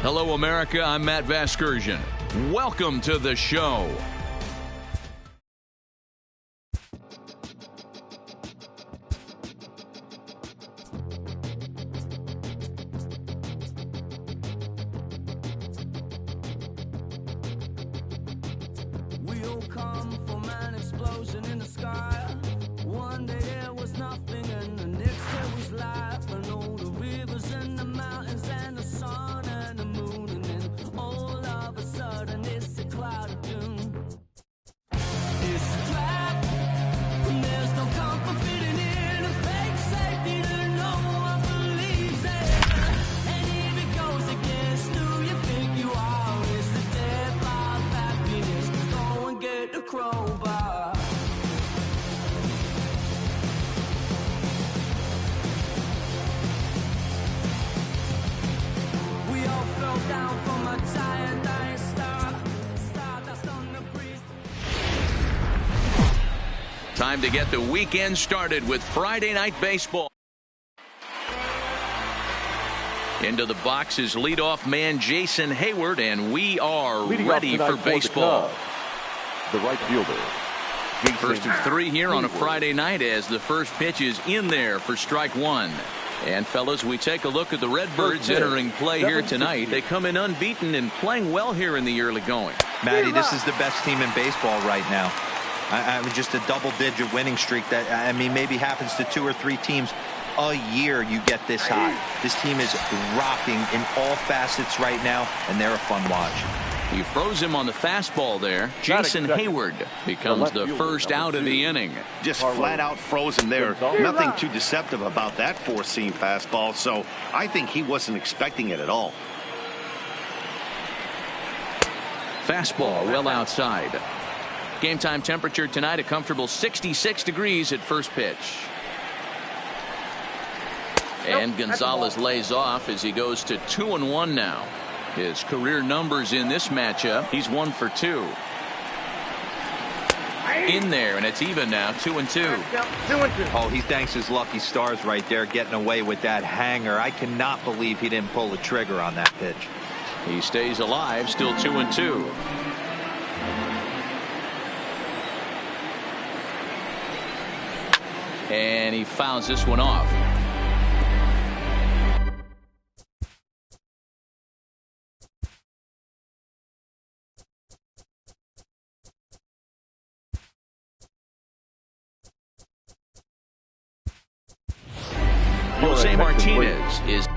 Hello, America. I'm Matt Vasgersian. Welcome to the show. We'll come from an explosion in the sky. One day there was nothing, and the next there was life. And all the rivers and the mountains and the sun and the moon, and then all of a sudden it's a cloud of doom. It's a trap, and there's no comfort fitting in a fake safety that no one believes in. And if it goes against who you think you are, it's the death of happiness. Go and get the crowbar. We all fell down from a giant dying star. Stardust on the breeze. Time to get the weekend started with Friday Night Baseball. Into the box is leadoff man Jason Heyward, and we are Leading ready off for tonight baseball. the right fielder. First of three here on a Friday night as the first pitch is in there for strike one. And fellas, we take a look at the Redbirds entering play here tonight. They come in unbeaten and playing well here in the early going. Matty, this is the best team in baseball right now. I mean, just a double-digit winning streak that, I mean, maybe happens to 2 or 3 teams a year. You get this high. This team is rocking in all facets right now, and they're a fun watch. He froze him on the fastball there. Jason Heyward becomes the first out of the inning. Just flat out frozen there. Nothing too deceptive about that four-seam fastball, so I think he wasn't expecting it at all. Fastball well outside. Game time temperature tonight, a comfortable 66 degrees at first pitch. And Gonzalez lays off as he goes to 2-1 now. His career numbers in this matchup, he's 1 for 2. In there, and it's even now, 2-2. Oh, he thanks his lucky stars right there, getting away with that hanger. I cannot believe he didn't pull the trigger on that pitch. He stays alive, still 2-2. And he fouls this one off. Jose Martinez is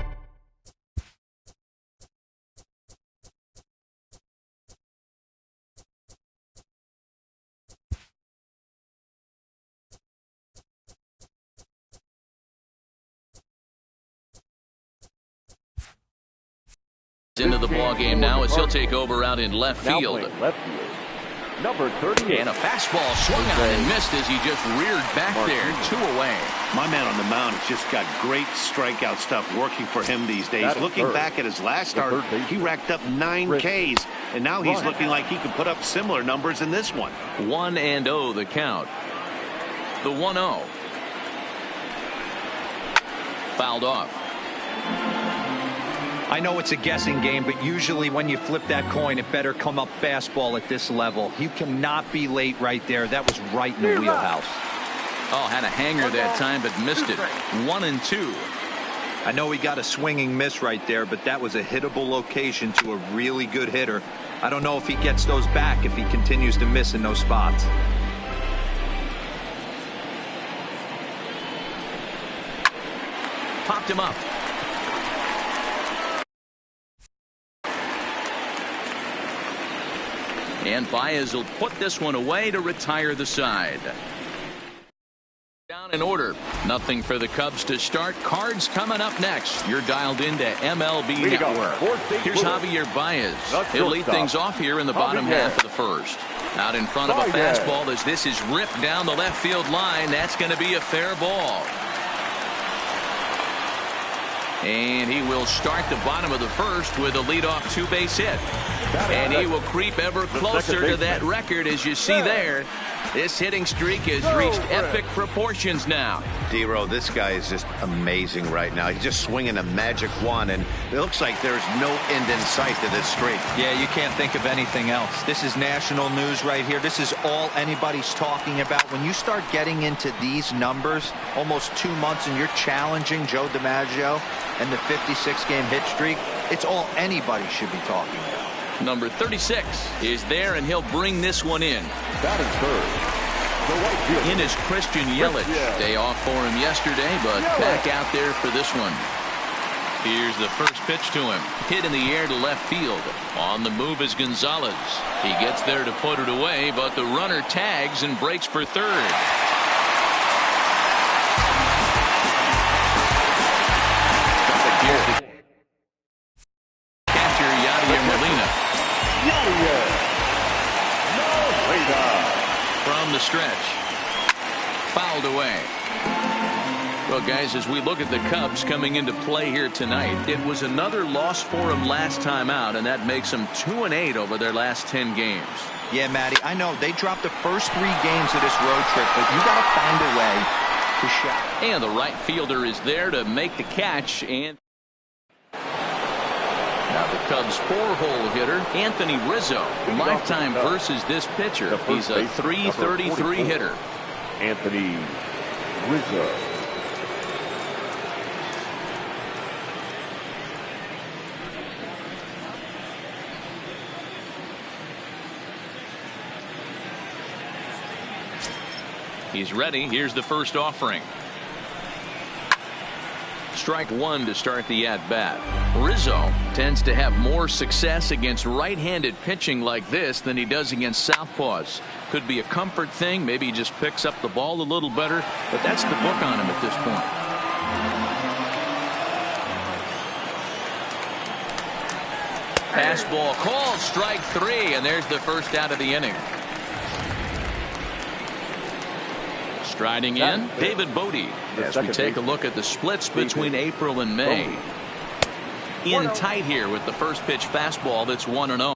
into the ball game now as he'll take over out in left field. Number 30. And a fastball swung on and missed as he just reared back there, 2 away. My man on the mound has just got great strikeout stuff working for him these days. Looking back at his last start, he racked up 9 Ks, and now he's looking like he could put up similar numbers in this one. 1-0 the count. The 1-0. Fouled off. I know it's a guessing game, but usually when you flip that coin, it better come up fastball at this level. You cannot be late right there. That was right in the wheelhouse. Oh, had a hanger that time, but missed it. 1-2. I know he got a swinging miss right there, but that was a hittable location to a really good hitter. I don't know if he gets those back if he continues to miss in those spots. Popped him up. And Baez will put this one away to retire the side. Down in order. Nothing for the Cubs to start. Cards coming up next. You're dialed into MLB Network. Here's Javier Baez. He'll lead things off here in the bottom half of the first. Out in front of a fastball as this is ripped down the left field line. That's going to be a fair ball. And he will start the bottom of the first with a leadoff two-base hit. And he will creep ever closer to that record, as you see there. This hitting streak has reached epic proportions now. D-Row, this guy is just amazing right now. He's just swinging a magic wand, and it looks like there's no end in sight to this streak. Yeah, you can't think of anything else. This is national news right here. This is all anybody's talking about. When you start getting into these numbers, almost 2 months, and you're challenging Joe DiMaggio and the 56-game hit streak, it's all anybody should be talking about. Number 36 is there, and he'll bring this one in. Batting third. In is Christian Yelich. Day off for him yesterday, but back out there for this one. Here's the first pitch to him. Hit in the air to left field. On the move is Gonzalez. He gets there to put it away, but the runner tags and breaks for third. Here's the catcher, Yadier Molina. From the stretch. Fouled away. Well, guys, as we look at the Cubs coming into play here tonight, it was another loss for them last time out, and that makes them 2-8 over their last 10 games. Yeah, Matty, I know they dropped the first 3 games of this road trip, but you got to find a way to shot. And the right fielder is there to make the catch. And now the Cubs' 4-hole hitter, Anthony Rizzo. Lifetime versus this pitcher. He's a .333 hitter. Anthony Rizzo. He's ready. Here's the first offering. Strike one to start the at-bat. Rizzo tends to have more success against right-handed pitching like this than he does against southpaws. Could be a comfort thing. Maybe he just picks up the ball a little better, but that's the book on him at this point. Fastball called, strike 3, and there's the first out of the inning. Striding in, David Bodie, as we take a look at the splits between April and May. In tight here with the first pitch fastball that's 1-0.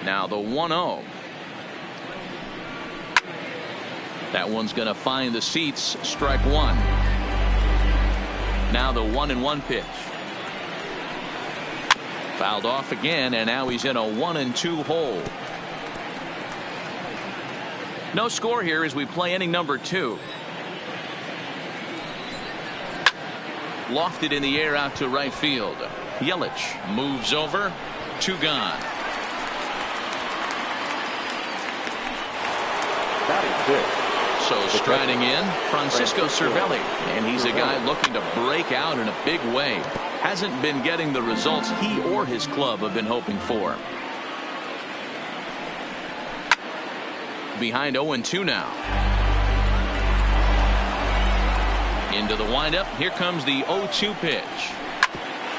Now the 1-0. That one's going to find the seats. Strike one. Now the 1-1 pitch. Fouled off again, and now he's in a 1-2 hole. No score here as we play inning number 2. Lofted in the air out to right field. Yelich moves over. 2 gone. So striding in, Francisco Cervelli, and he's a guy looking to break out in a big way. Hasn't been getting the results he or his club have been hoping for. Behind 0-2 now. Into the windup. Here comes the 0-2 pitch.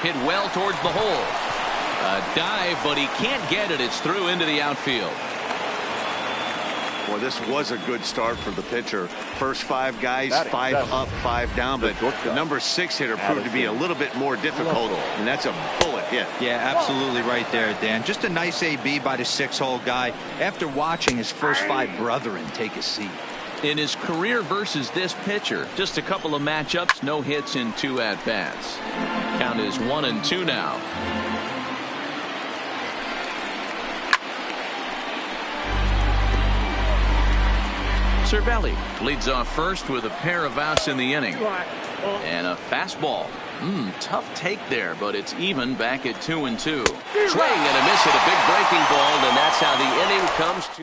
Hit well towards the hole. A dive, but he can't get it. It's through into the outfield. Well, this was a good start for the pitcher. First 5 guys, 5 up, 5 down, but the number 6 hitter proved to be a little bit more difficult, and that's a bullet hit. Yeah, absolutely right there, Dan. Just a nice AB by the 6-hole guy after watching his first 5 brethren take a seat. In his career versus this pitcher, just a couple of matchups, no hits in 2 at-bats. Count is 1-2 now. Cervelli leads off first with a pair of outs in the inning. And a fastball. Tough take there, but it's even back at 2-2. Swing and a miss at a big breaking ball, and that's how the inning comes to.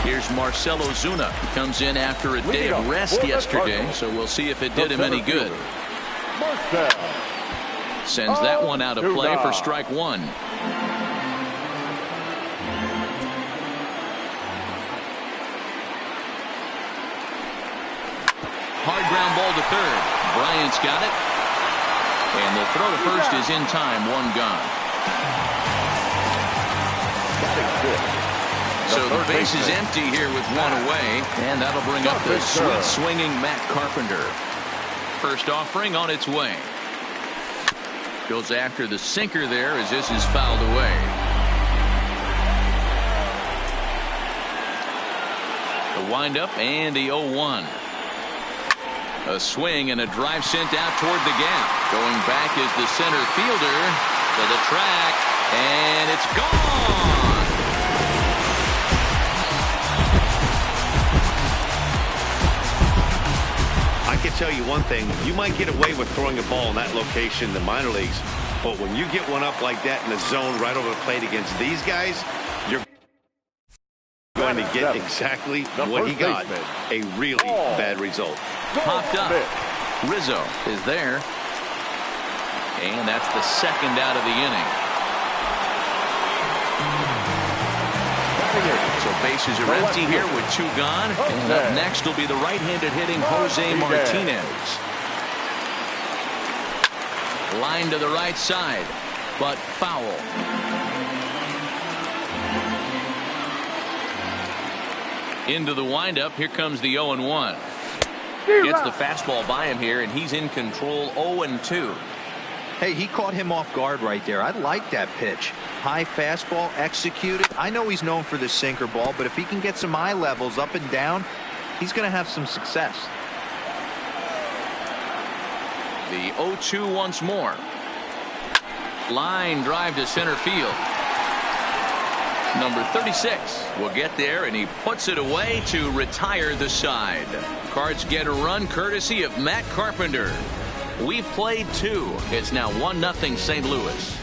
Here's Marcell Ozuna. He comes in after a day of rest yesterday, so we'll see if it did him any good. Sends that one out of play for strike one. Hard ground ball to third. Bryant's got it. And the throw to first is in time. 1 gone. So the base is empty here with one away, and that'll bring up the sweet swinging Matt Carpenter. First offering on its way. Goes after the sinker there as this is fouled away. The windup and the 0-1. A swing and a drive sent out toward the gap. Going back is the center fielder to the track, and it's gone. I can tell you one thing. You might get away with throwing a ball in that location in the minor leagues, but when you get one up like that in the zone right over the plate against these guys, you're going to get exactly what he got. A really bad result. Popped up. Rizzo is there. And that's the second out of the inning. So bases are empty here with two gone. And up next will be the right-handed hitting Jose Martinez. Line to the right side, but foul. Into the windup. Here comes the 0-1. Gets the fastball by him here, and he's in control. 0-2. Hey, he caught him off guard right there. I like that pitch. High fastball executed. I know he's known for the sinker ball, but if he can get some eye levels up and down, he's going to have some success. The 0-2 once more. Line drive to center field. Number 36 will get there, and he puts it away to retire the side. Cards get a run courtesy of Matt Carpenter. We've played two. It's now 1-0 St. Louis.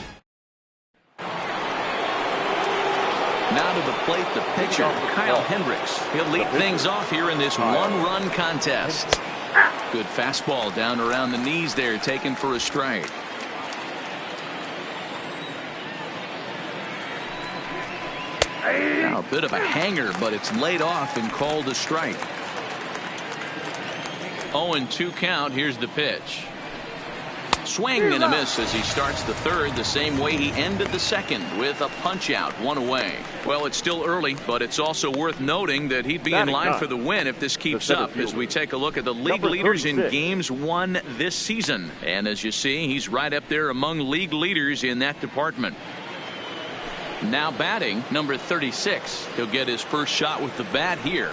Now to the plate, the pitcher, Kyle Hendricks. He'll lead things off here in this one-run contest. Good fastball down around the knees there, taken for a strike. Now a bit of a hanger, but it's laid off and called a strike. 0-2 count. Here's the pitch. Swing and a miss as he starts the third the same way he ended the second, with a punch out, one away. Well, it's still early, but it's also worth noting that he'd be in line for the win if this keeps up as we take a look at the league leaders in games won this season. And as you see, he's right up there among league leaders in that department. Now batting, number 36. He'll get his first shot with the bat here.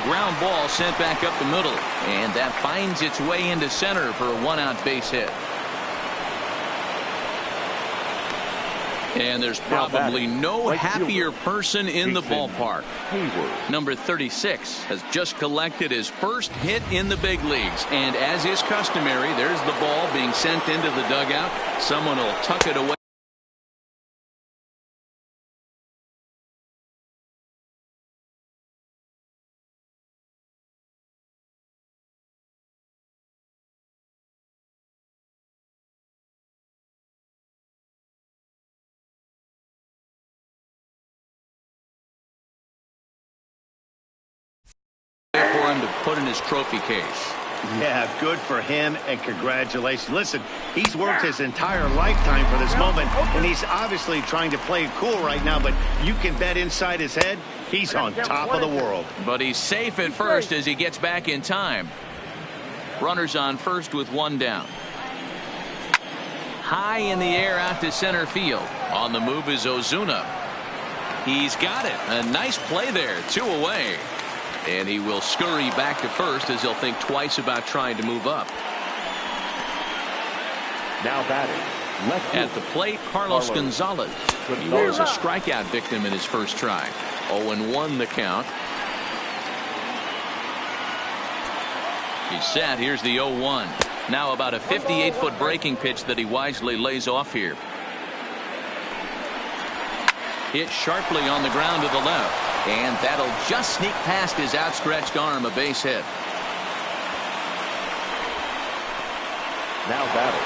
Ground ball sent back up the middle, and that finds its way into center for a one-out base hit. And there's probably no happier person in the ballpark. Number 36 has just collected his first hit in the big leagues, and as is customary, there's the ball being sent into the dugout. Someone will tuck it away. For him to put in his trophy case. Yeah, good for him, and congratulations. Listen, he's worked his entire lifetime for this moment, and he's obviously trying to play it cool right now, but you can bet inside his head he's on top of the world. But he's safe at first as he gets back in time. Runners on first with one down. High in the air out to center field. On the move is Ozuna. He's got it. A nice play there. Two away. And he will scurry back to first as he'll think twice about trying to move up. Now batting. At the plate, Carlos Gonzalez. He was a strikeout victim in his first try. 0-1 the count. He's set. Here's the 0-1. Now about a 58-foot breaking pitch that he wisely lays off here. Hit sharply on the ground to the left. And that'll just sneak past his outstretched arm, a base hit. Now batting.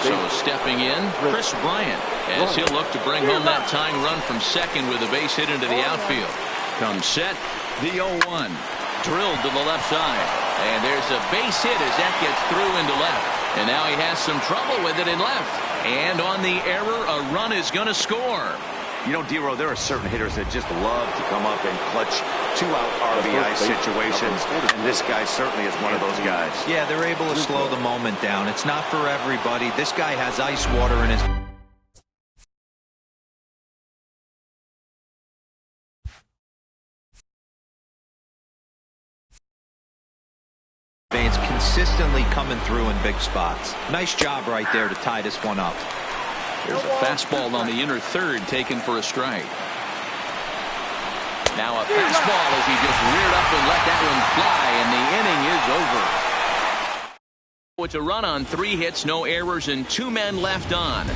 So stepping in, Chris Bryant, as he'll look to bring home that tying run from second with a base hit into the outfield. Comes set, the 0-1. Drilled to the left side. And there's a base hit as that gets through into left. And now he has some trouble with it in left. And on the error, a run is going to score. You know, D-Row, there are certain hitters that just love to come up and clutch two-out RBI situations, and this guy certainly is one of those guys. Yeah, they're able to slow the moment down. It's not for everybody. This guy has ice water in his... veins, consistently coming through in big spots. Nice job right there to tie this one up. There's a fastball on the inner third taken for a strike. Now a fastball as he just reared up and let that one fly, and the inning is over. It's a run on 3 hits, no errors, and 2 men left on.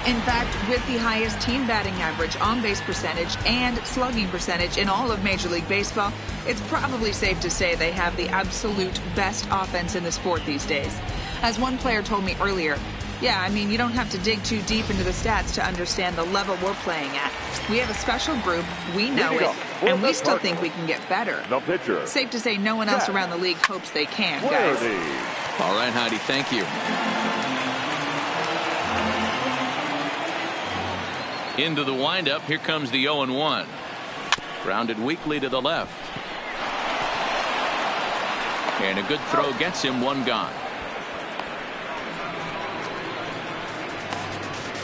In fact, with the highest team batting average, on-base percentage, and slugging percentage in all of Major League Baseball, it's probably safe to say they have the absolute best offense in the sport these days. As one player told me earlier, yeah, I mean, you don't have to dig too deep into the stats to understand the level we're playing at. We have a special group, we know it, and we still think we can get better. The pitcher. Safe to say no one else around the league hopes they can, guys. All right, Heidi, thank you. Into the windup, here comes the 0-1. Grounded weakly to the left. And a good throw gets him, 1 gone.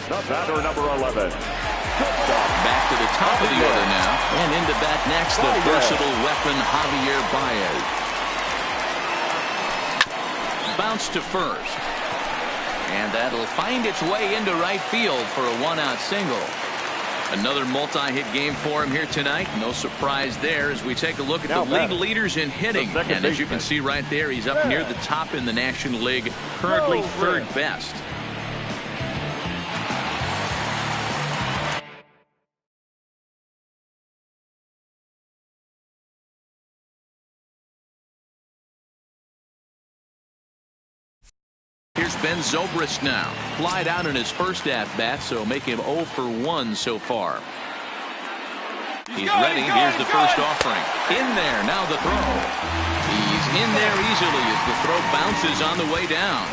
The batter, number 11. Back to the top of the order now. And into bat next, the versatile weapon, Javier Baez. Bounce to first. And that'll find its way into right field for a 1-out single. Another multi-hit game for him here tonight. No surprise there as we take a look at the league leaders in hitting. And as you can see right there, he's up near the top in the National League, currently 3rd best. Here's Ben Zobrist now. Flied out in his first at-bat, so make him 0 for 1 so far. He's ready. Here's the first offering. In there. Now the throw. He's in there easily as the throw bounces on the way down.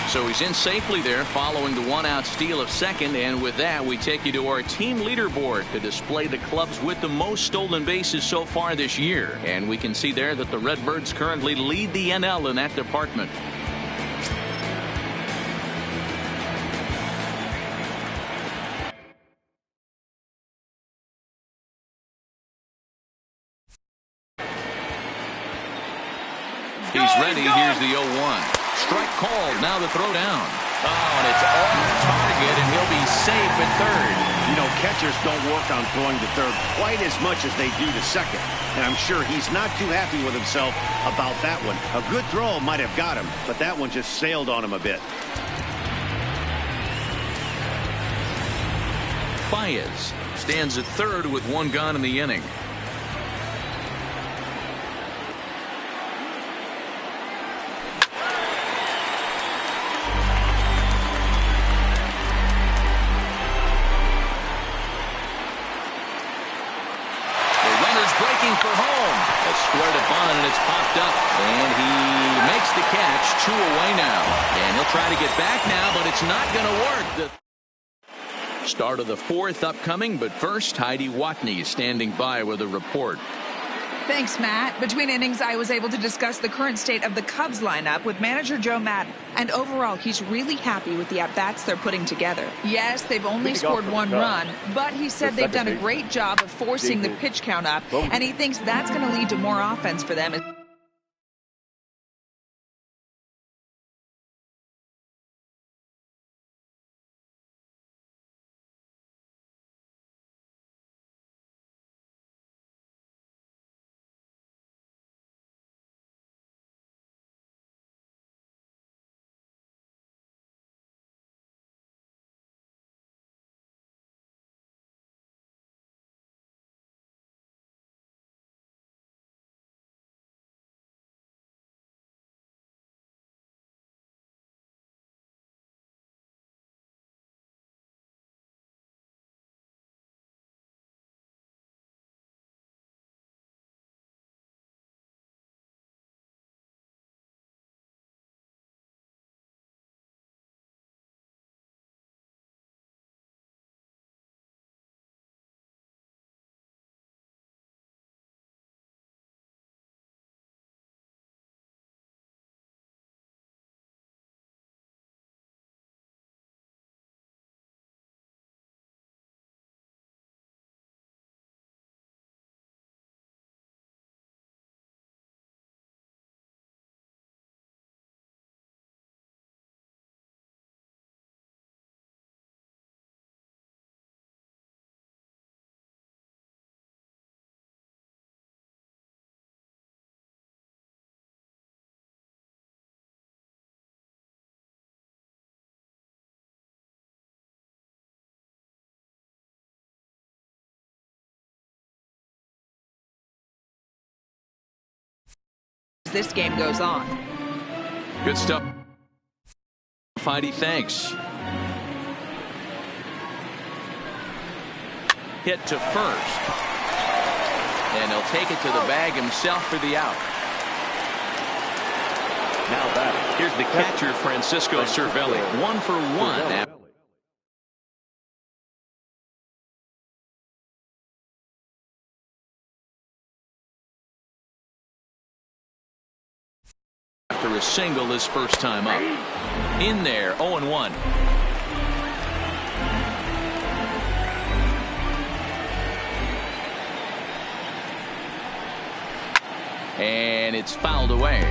So he's in safely there following the 1-out steal of second. And with that, we take you to our team leaderboard to display the clubs with the most stolen bases so far this year. And we can see there that the Redbirds currently lead the NL in that department. He's ready. Here's the 0-1. Strike called. Now the throw down. Oh, and it's off target, and he'll be safe at third. You know, catchers don't work on throwing to third quite as much as they do to second. And I'm sure he's not too happy with himself about that one. A good throw might have got him, but that one just sailed on him a bit. Baez stands at third with 1 gone in the inning. For home. A square to Bond, and it's popped up. And he makes the catch. 2 away now. And he'll try to get back now, but it's not going to work. The start of the 4th upcoming, but first, Heidi Watney standing by with a report. Thanks, Matt. Between innings, I was able to discuss the current state of the Cubs lineup with manager Joe Maddon. And overall, he's really happy with the at-bats they're putting together. Yes, they've only scored 1 run, but he said they've done a great job of forcing the pitch count up, and he thinks that's going to lead to more offense for them. this game goes on. Good stuff. Fidey, thanks. Hit to first. And he'll take it to the bag himself for the out. Now batting. Here's the catcher, Francisco Cervelli. 1 for 1. After a single his first time up. In there, 0-1. And it's fouled away.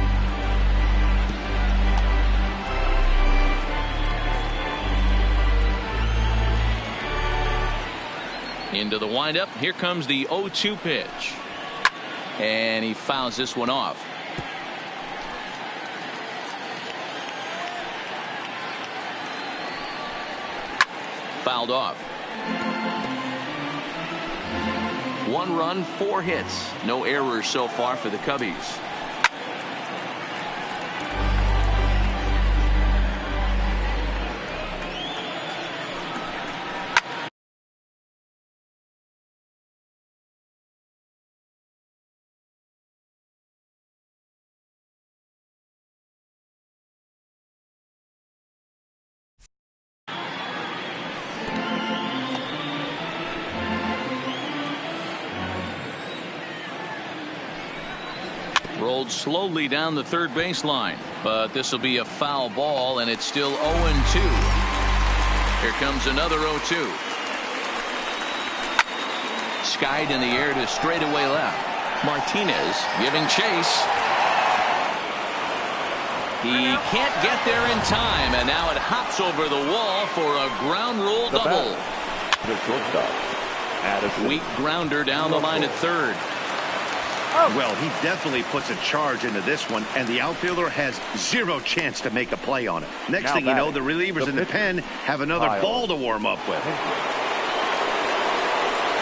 Into the windup. Here comes the 0-2 pitch. And he fouls this one off. Fouled off. 1 run, 4 hits. No errors so far for the Cubbies. Rolled slowly down the third baseline, but this will be a foul ball, and it's still 0-2. Here comes another 0-2. Skied in the air to straightaway left. Martinez giving chase. He can't get there in time, and now it hops over the wall for a ground rule double. The shortstop, Addison. Weak grounder down the line at third. Well, he definitely puts a charge into this one, and the outfielder has 0 chance to make a play on it. Next thing you know, the relievers in the pen have another ball to warm up with.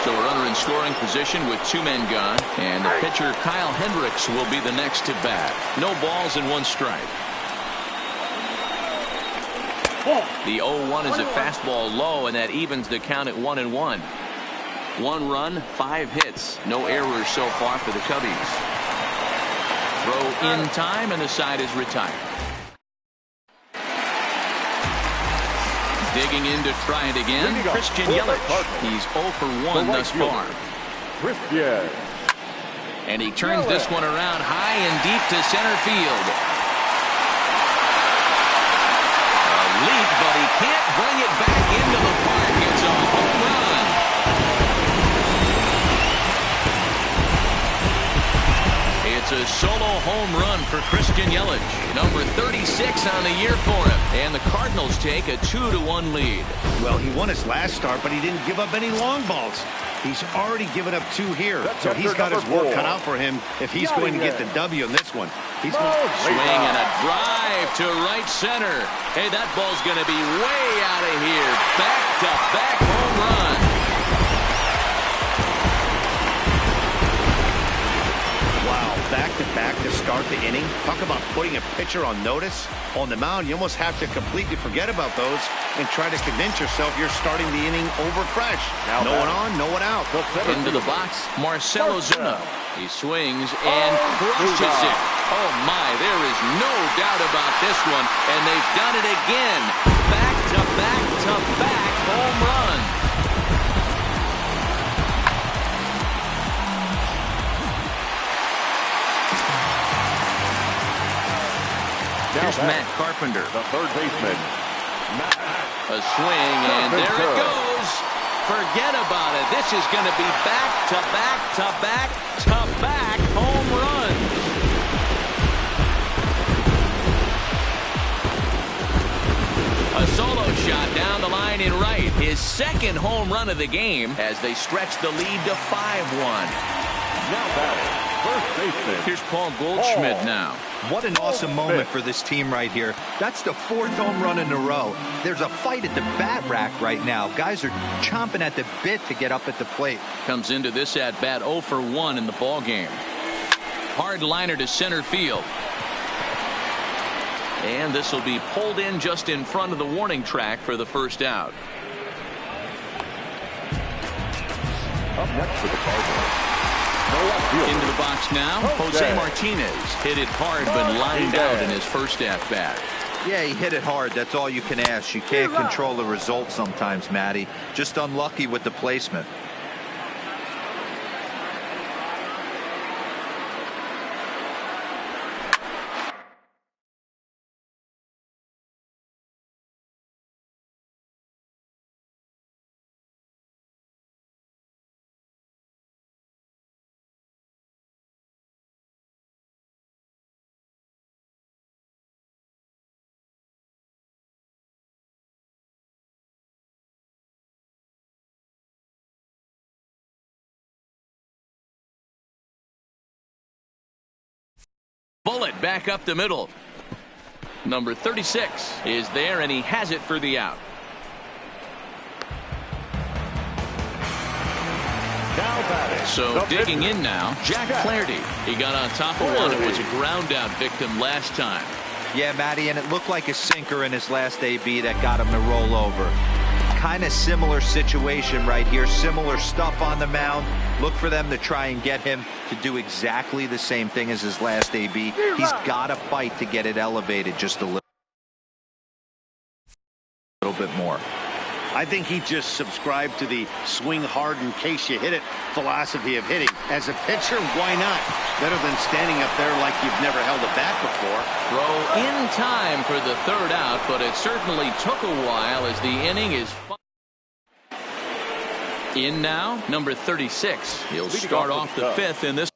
So a runner in scoring position with 2 men gone, and the pitcher Kyle Hendricks will be the next to bat. No balls and 1 strike. The 0-1 is a fastball low, and that evens the count at 1-1. 1 run, 5 hits. No errors so far for the Cubbies. Throw in time, and the side is retired. Digging in to try it again, Christian Yelich. He's 0 for 1 thus far. Christian. And he turns this one around high and deep to center field. A leap, but he can't bring it back into the park. It's a home run. It's a solo home run for Christian Yelich. Number 36 on the year for him. And the Cardinals take a 2-1 lead. Well, he won his last start, but he didn't give up any long balls. He's already given up 2 here. So he's got his work cut out for him if he's going to get the W in this one. He's going to swing and a drive to right center. Hey, that ball's going to be way out of here. Back-to-back home run. Back-to-back to start the inning. Talk about putting a pitcher on notice. On the mound, you almost have to completely forget about those and try to convince yourself you're starting the inning over fresh. No one on, no one out. Into the box, Marcell Ozuna. He swings and crushes it. Oh my, there is no doubt about this one. And they've done it again. Back-to-back-to-back home run. Here's Matt Carpenter. The third baseman. A swing, and there it goes. Forget about it. This is going to be back-to-back-to-back-to-back home runs. A solo shot down the line in right. His second home run of the game as they stretch the lead to 5-1. Now batting, first baseman. Here's Paul Goldschmidt now. What an awesome moment for this team right here. That's the 4th home run in a row. There's a fight at the bat rack right now. Guys are chomping at the bit to get up at the plate. Comes into this at bat 0 for 1 in the ball game. hard liner to center field. And this will be pulled in just in front of the warning track for the first out. Up next for the Cardinals, no left fielder. Into the box now, Jose Martinez. Hit it hard but lined out in his first at-bat. Yeah, he hit it hard. That's all you can ask. You can't control the result sometimes, Matty. Just unlucky with the placement. Bullet back up the middle. Number 36 is there, and he has it for the out. So digging in now, Jack Flaherty. He got on top of one. It was a ground out victim last time. Yeah, Matty, and it looked like a sinker in his last AB that got him to roll over. Kind of similar situation right here. Similar stuff on the mound. Look for them to try and get him to do exactly the same thing as his last AB. He's got to fight to get it elevated just a little bit more. I think he just subscribed to the swing hard in case you hit it philosophy of hitting. As a pitcher, why not? Better than standing up there like you've never held a bat before. Throw in time for the third out, but it certainly took a while as the inning is in now. Number 36. He'll start off the fifth in this.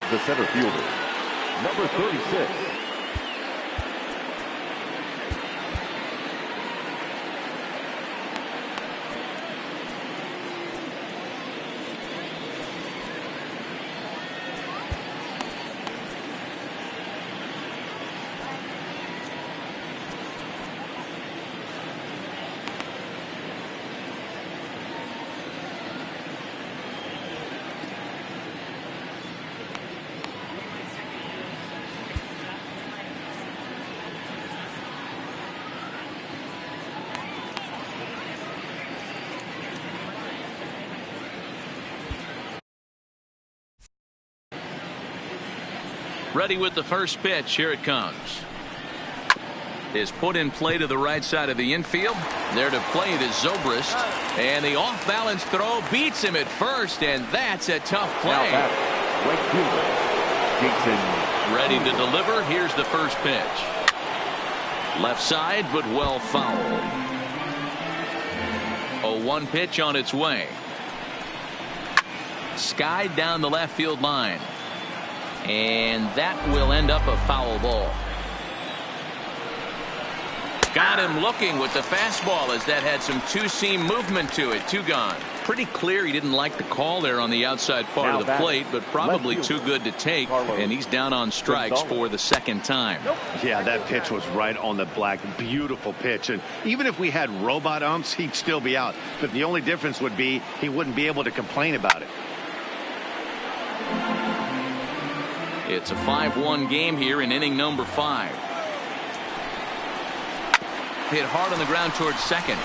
The center fielder, number 36. Ready with the first pitch. Here it comes. Is put in play to the right side of the infield. There to play it is Zobrist. And the off-balance throw beats him at first, and that's a tough play. Now right fielder, Jason. Ready to deliver. Here's the first pitch. Left side, but well fouled. 0-1 pitch on its way. Skied down the left field line. And that will end up a foul ball. Got him looking with the fastball as that had some two-seam movement to it. Two gone. Pretty clear he didn't like the call there on the outside part of the plate, but probably too good to take, and he's down on strikes for the second time. Yeah, that pitch was right on the black. Beautiful pitch. And even if we had robot umps, he'd still be out. But the only difference would be he wouldn't be able to complain about it. It's a 5-1 game here in inning number 5. Hit hard on the ground towards second.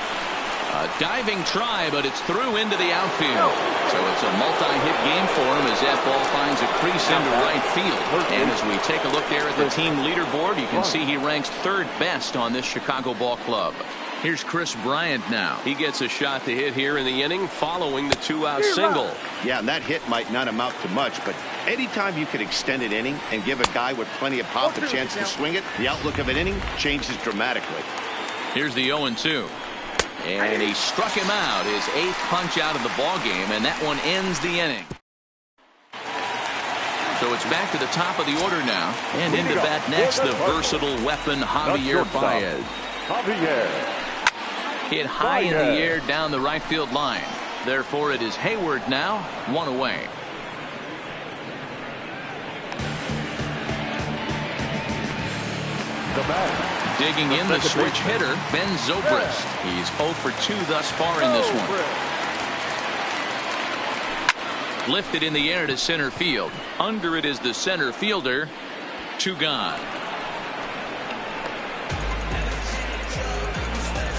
A diving try, but it's through into the outfield. So it's a multi-hit game for him as that ball finds a crease into right field. And as we take a look there at the team leaderboard, you can see he ranks third best on this Chicago ball club. Here's Chris Bryant now. He gets a shot to hit here in the inning following the 2-out single. Yeah, and that hit might not amount to much, but anytime you can extend an inning and give a guy with plenty of pop a chance to swing it, the outlook of an inning changes dramatically. Here's the 0-2. And he struck him out, his 8th punch out of the ball game, and that one ends the inning. So it's back to the top of the order now. And into bat next, the versatile weapon, Javier Baez. Hit high in the air down the right field line. Therefore, it is Hayward now, one away. The batter. Digging in the switch hitter, Ben Zobrist. He's 0 for 2 thus far in this one. lifted in the air to center field. Under it is the center fielder. 2 gone.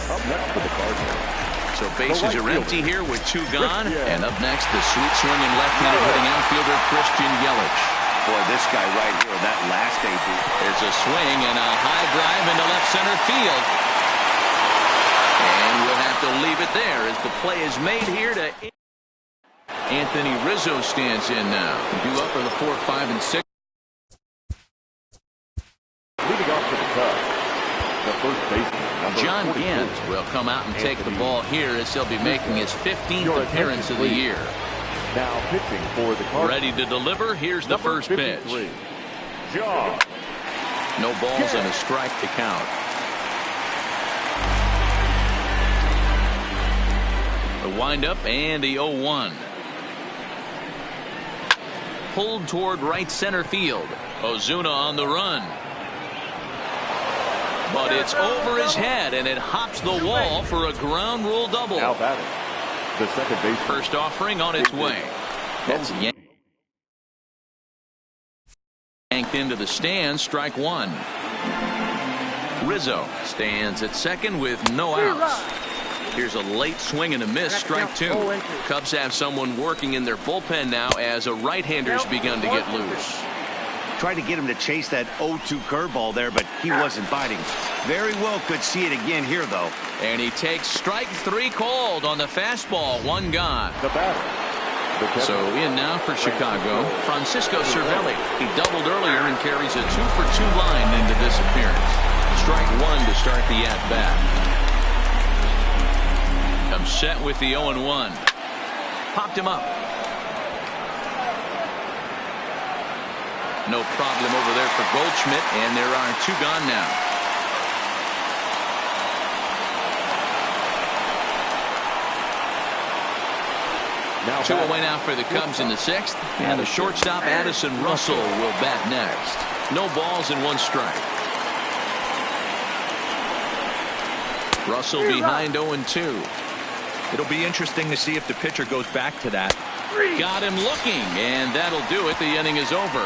Up next for the Cardinals. So bases are empty here with 2 gone. And up next, the sweet swinging left-handed hitting outfielder Christian Yelich. Boy, this guy right here, that last AB. There's a swing and a high drive into left center field. And we'll have to leave it there as the play is made here to Anthony Rizzo stands in now. Due up for the 4, 5, and 6. Leading off for the Cubs, the first baseman, John 42. Gant will come out and take the ball here as he'll be making his 15th appearance of the year. Now pitching for the Cardinals. Ready to deliver. Here's the first pitch. John. No balls and a strike to count. The windup and the 0-1. Pulled toward right center field. Ozuna on the run. But it's over his head and it hops the wall for a ground rule double. Now batting, the second baseman. First offering on its way. That's yanked into the stands. Strike 1. Rizzo stands at second with no outs. Here's a late swing and a miss. Strike 2. Cubs have someone working in their bullpen now as a right-hander's begun to get loose. Tried to get him to chase that 0-2 curveball there, but he wasn't biting. Very well could see it again here, though. And he takes strike 3 called on the fastball. 1 gone. The batter. So in now for Chicago, Francisco Cervelli. He doubled earlier and carries a 2-for-2 line into this appearance. Strike 1 to start the at-bat. I'm set with the 0-1. Popped him up. No problem over there for Goldschmidt, and there are 2 gone now. Now 2 away now for the Cubs in the 6th, and the shortstop Addison Russell will bat next. No balls and 1 strike. Russell behind 0-2. It'll be interesting to see if the pitcher goes back to that. Got him looking, and that'll do it. The inning is over.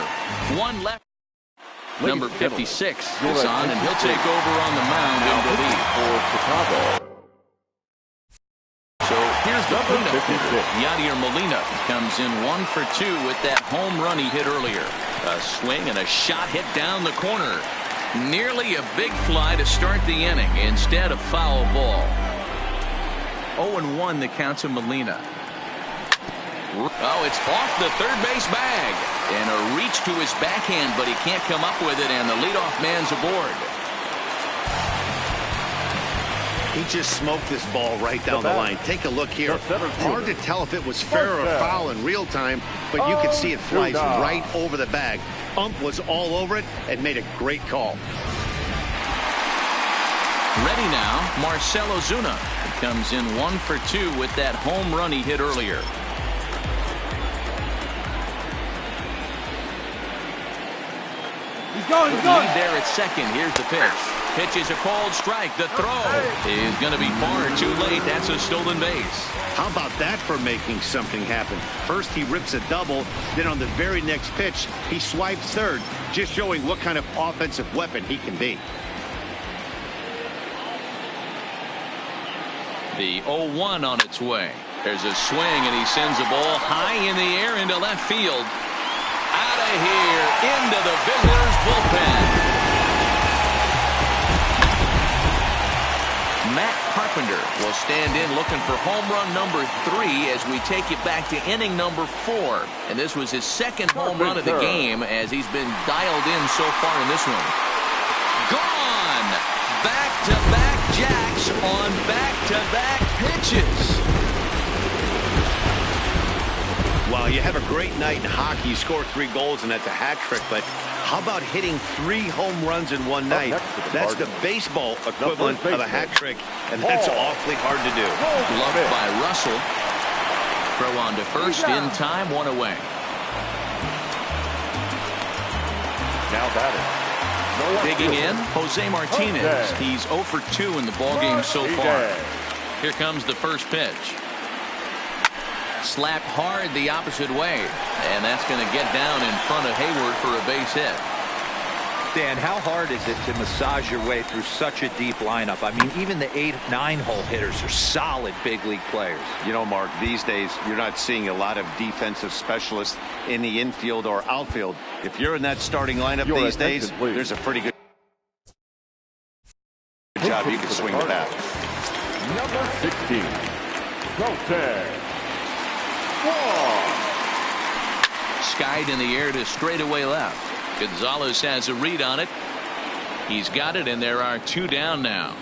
1 left. Number 56 is on, and he'll take over on the mound in relief for Chicago. So here's the cleanup hitter. Yadier Molina comes in 1 for 2 with that home run he hit earlier. A swing and a shot hit down the corner. Nearly a big fly to start the inning instead of foul ball. 0-1 the count to Molina. Oh, it's off the third base bag. And a reach to his backhand, but he can't come up with it, and the leadoff man's aboard. He just smoked this ball right down the line. Take a look here. Hard to tell if it was fair or foul in real time, but you can see it flies right over the bag. Ump was all over it and made a great call. Ready now, Marcell Ozuna. He comes in 1 for 2 with that home run he hit earlier. He's going. Lead there at second. Here's the pitch. Pitch is a called strike. The throw is going to be far too late. That's a stolen base. How about that for making something happen? First he rips a double, then on the very next pitch he swipes third, just showing what kind of offensive weapon he can be. The 0-1 on its way. There's a swing, and he sends the ball high in the air into left field. Out of here, into the visitors' bullpen. Matt Carpenter will stand in looking for home run number 3 as we take it back to inning number 4. And this was his second home run of the game as he's been dialed in so far in this one. Gone! Back-to-back jacks on back-to-back pitches. Well, you have a great night in hockey. You score 3 goals, and that's a hat trick. But how about hitting 3 home runs in one night? That's the baseball equivalent of a hat trick, and that's awfully hard to do. Gloved by Russell. Throw on to first in time, 1 away. Now batting. Digging in, Jose Martinez. He's 0 for 2 in the ballgame so far. Here comes the first pitch. Slapped hard the opposite way. And that's going to get down in front of Hayward for a base hit. Dan, how hard is it to massage your way through such a deep lineup? I mean, even the 8-9 hole hitters are solid big league players. You know, Mark, these days you're not seeing a lot of defensive specialists in the infield or outfield. If you're in that starting lineup these days, there's a pretty good job you can swing the bat. Number 16, Colton Wong. Skied in the air to straightaway left. Gonzalez has a read on it. He's got it, and there are 2 down now.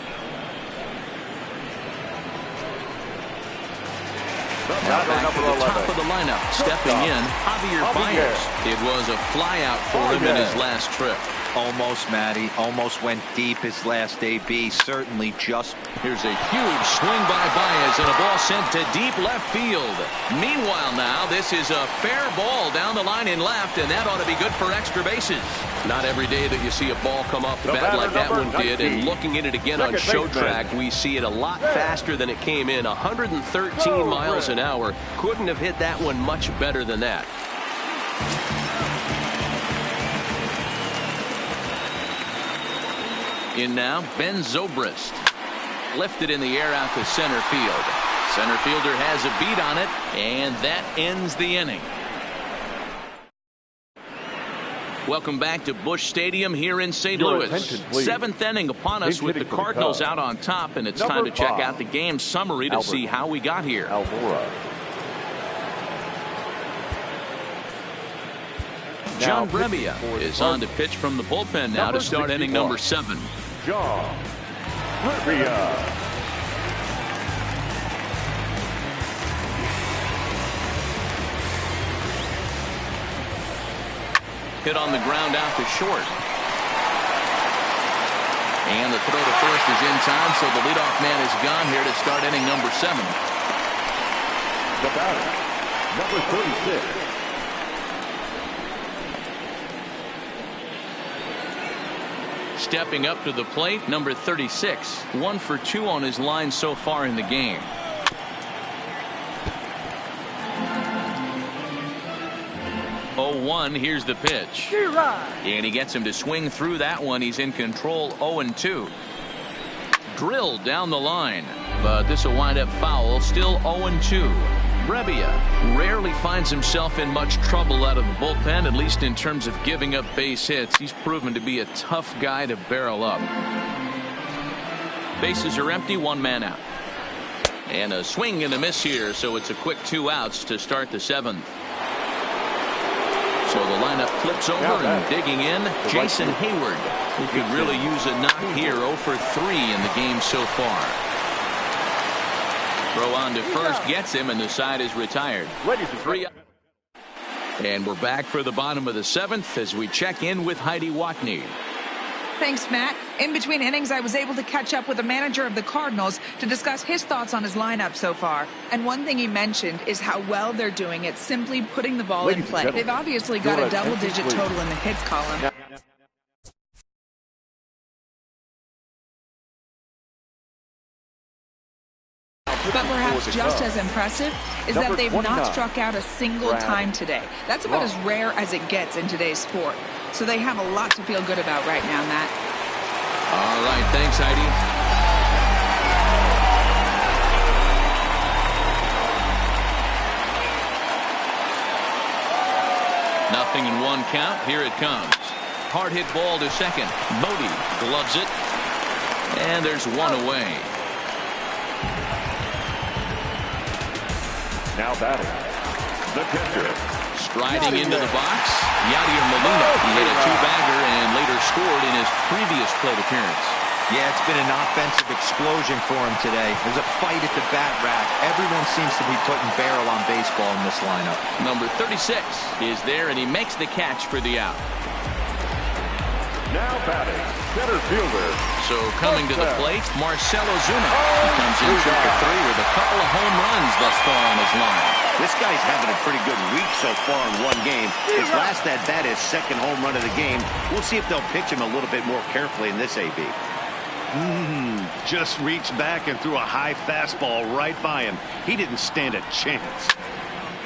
Now back to the top of the lineup. Stepping in, Javier Baez. It was a flyout for him in his last trip. Almost, Matty. Almost went deep his last AB. Certainly just. Here's a huge swing by Baez and a ball sent to deep left field. Meanwhile now, this is a fair ball down the line in left, and that ought to be good for extra bases. Not every day that you see a ball come off the bat like that one did, and looking at it again on show track, we see it a lot faster than it came in. 113 miles an hour. Couldn't have hit that one much better than that. In now, Ben Zobrist. Lifted in the air out to center field. Center fielder has a beat on it, and that ends the inning. Welcome back to Busch Stadium here in St. Louis. 7th inning upon us with the Cardinals out on top, and it's time to check out the game summary to see how we got here. John Brebbia is on to pitch from the bullpen now to start inning number 7. John Brebbia. Hit on the ground out to short. And the throw to first is in time, so the leadoff man is gone here to start inning number 7. The batter, number 36. Stepping up to the plate, number 36. 1 for 2 on his line so far in the game. Oh, 1, here's the pitch. And he gets him to swing through that one. He's in control. 0-2. Drilled down the line, but this will wind up foul. Still 0-2. Brebbia rarely finds himself in much trouble out of the bullpen, at least in terms of giving up base hits. He's proven to be a tough guy to barrel up. Bases are empty, 1 man out. And a swing and a miss here, so it's a quick 2 outs to start the 7th. So the lineup flips over, and digging in, Jason Hayward, who could really use a knock here. 0 for 3 in the game so far. Throw on to first gets him, and the side is retired. 3 up. And we're back for the bottom of the 7th as we check in with Heidi Watney. Thanks, Matt. In between innings, I was able to catch up with the manager of the Cardinals to discuss his thoughts on his lineup so far. And one thing he mentioned is how well they're doing at simply putting the ball in play. They've obviously got a double-digit total in the hits column. But perhaps just as impressive is that they've not struck out a single time today. That's about as rare as it gets in today's sport. So they have a lot to feel good about right now, Matt. All right, thanks, Heidi. Nothing in 1 count. Here it comes. Hard hit ball to second. Bodie gloves it. And there's 1 away. Now batting, the catcher. Striding into the box, Yadier Molina. He hit a 2-bagger and later scored in his previous plate appearance. Yeah, it's been an offensive explosion for him today. There's a fight at the bat rack. Everyone seems to be putting barrel on baseball in this lineup. Number 36 is there, and he makes the catch for the out. Now batting, center fielder. So coming to the plate, Marcell Ozuna. He comes in 2 for 3 with a couple of home runs thus far on his line. This guy's having a pretty good week so far in 1 game. His last at bat is 2nd home run of the game. We'll see if they'll pitch him a little bit more carefully in this AB. Just reached back and threw a high fastball right by him. He didn't stand a chance.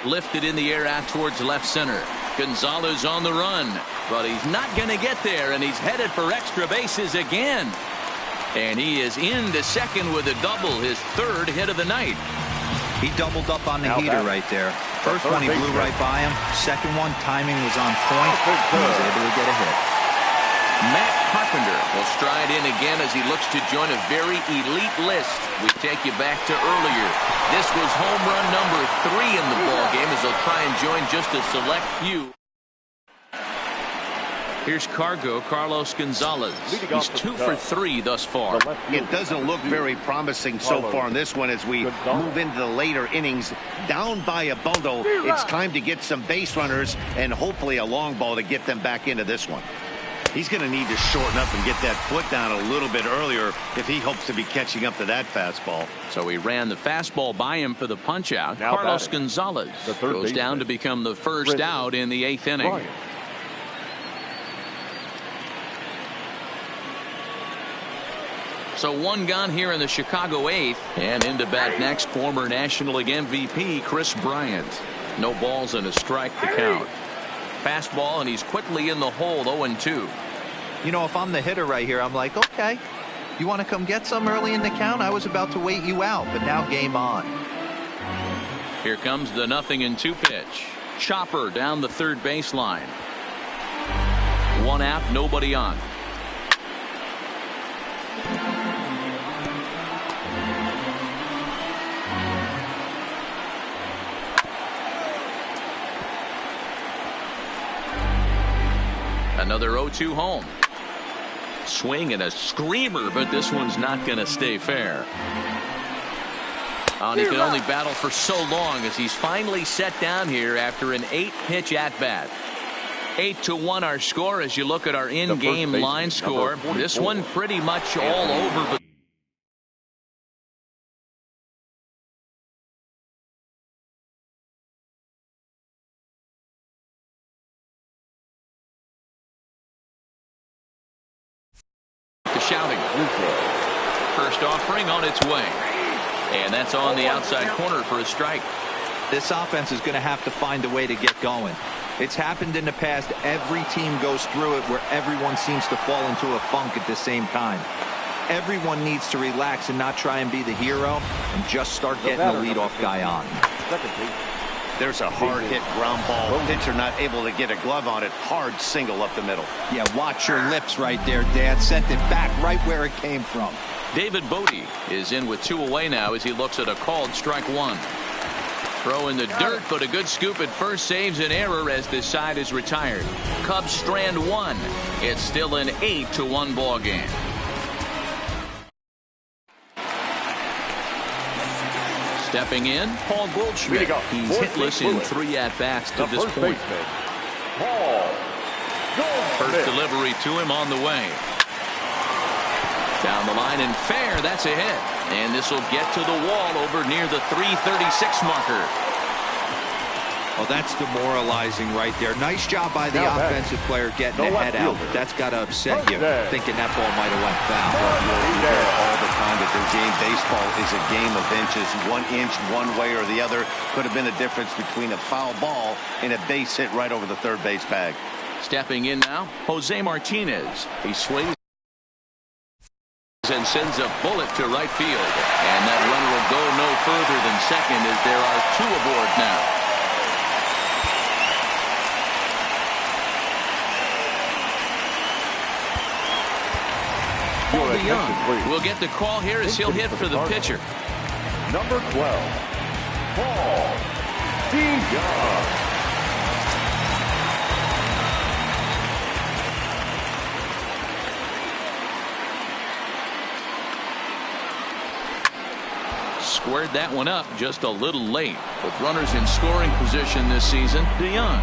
lifted in the air out towards left center. Gonzalez on the run, but he's not going to get there, and he's headed for extra bases again. And he is into second with a double, his third hit of the night. He doubled up on the heater right there. First one he blew right by him. Second one, timing was on point. He was able to get a hit. Matt Carpenter will stride in again as he looks to join a very elite list. We take you back to earlier. This was home run number 3 in the ballgame as they'll try and join just a select few. Here's Carlos Gonzalez. He's 2 for 3 thus far. It doesn't look very promising so far in this one as we move into the later innings. Down by a bundle, it's time to get some base runners and hopefully a long ball to get them back into this one. He's going to need to shorten up and get that foot down a little bit earlier if he hopes to be catching up to that fastball. So he ran the fastball by him for the punch out. Carlos Gonzalez goes down to become the first out in the 8th inning. So one gone here in the Chicago 8th, and into bat next, former National League MVP Kris Bryant. No balls and a strike to count. Fastball, and he's quickly in the hole, 0-2. You know, if I'm the hitter right here, I'm like, okay, you want to come get some early in the count? I was about to wait you out, but now game on. Here comes the 0-2 pitch. Chopper down the third baseline. 1 out, nobody on. Another 0-2 home. Swing and a screamer, but this one's not going to stay fair. And he can only battle for so long as he's finally set down here after an 8-pitch at-bat. 8-1 our score as you look at our in-game line score. This one pretty much all over. But shouting. First offering on its way. And that's on the outside corner for a strike. This offense is going to have to find a way to get going. It's happened in the past. Every team goes through it where everyone seems to fall into a funk at the same time. Everyone needs to relax and not try and be the hero and just start getting the leadoff guy on. There's a hard hit ground ball. Pitcher not able to get a glove on it. Hard single up the middle. Yeah, watch your lips right there, Dad. Sent it back right where it came from. David Bodie is in with 2 away now as he looks at a called strike 1. Throw in the dirt, but a good scoop at first saves an error as this side is retired. Cubs strand 1. It's still an 8-1 ball game. Stepping in, Paul Goldschmidt. He's hitless in 3 at-bats to this point. First delivery to him on the way. Down the line and fair. That's a hit. And this will get to the wall over near the 336 marker. Well, that's demoralizing right there. Nice job by the offensive player getting the head out. But that's got to upset you, thinking that ball might have went foul. You hear it all the time that their game, baseball is a game of inches. 1 inch one way or the other could have been the difference between a foul ball and a base hit right over the third base bag. Stepping in now, Jose Martinez. He swings and sends a bullet to right field. And that runner will go no further than second as there are 2 aboard now. Paul DeJong will get the call here as he'll hit for the pitcher. Number 12, Paul DeJong. Squared that one up just a little late. With runners in scoring position this season, DeJong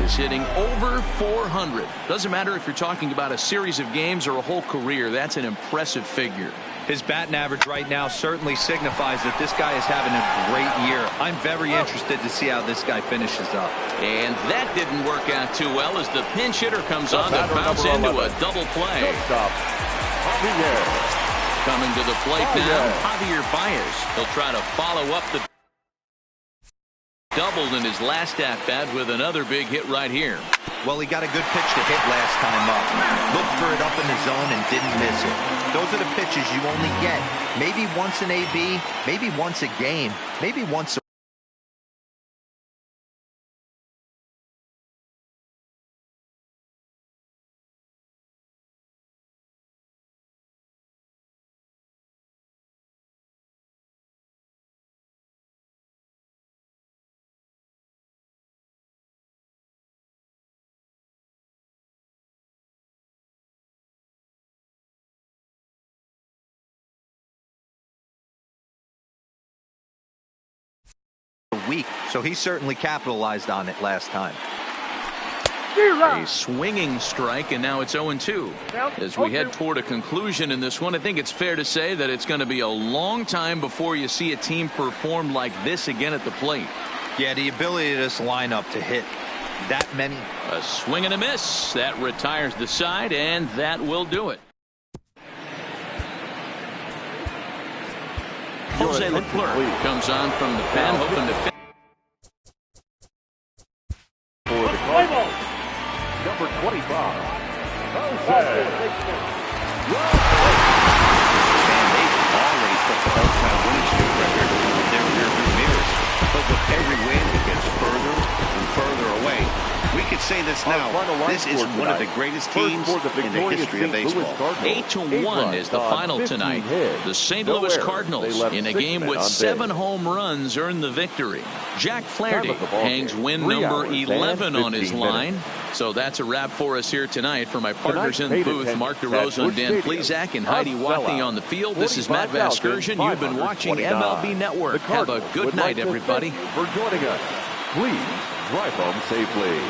is hitting over 400. Doesn't matter if you're talking about a series of games or a whole career. That's an impressive figure. His batting average right now certainly signifies that this guy is having a great year. I'm very interested to see how this guy finishes up. And that didn't work out too well as the pinch hitter comes on to bounce into a double play. Coming to the plate now, Javier Baez. He'll try to follow up the Doubled in his last at-bat with another big hit right here. Well, he got a good pitch to hit last time up. Looked for it up in the zone and didn't miss it. Those are the pitches you only get maybe once an AB, maybe once a game, maybe once a week, so he certainly capitalized on it last time. A swinging strike, and now it's 0-2. As we head toward a conclusion in this one, I think it's fair to say that it's going to be a long time before you see a team perform like this again at the plate. Yeah, the ability of this lineup to hit that many. A swing and a miss. That retires the side, and that will do it. Jose Leclerc comes on from the pen, hoping to finish. For the Cardinals, number 25, Jose. Man, they've already set the all-time winning streak record with their rearview mirrors. But with every win, it gets further and further away. We could say this now. This is one of the greatest teams in the history of baseball. 8-1 is the final tonight. The St. Louis Cardinals, in a game with 7 home runs, earned the victory. Jack Flaherty hangs win number 11 on his line. So that's a wrap for us here tonight. For my partners in the booth, Mark DeRosa and Dan Plesac and Heidi Watney on the field, this is Matt Vasgersian. You've been watching MLB Network. Have a good night, everybody. For joining us, please drive home safely.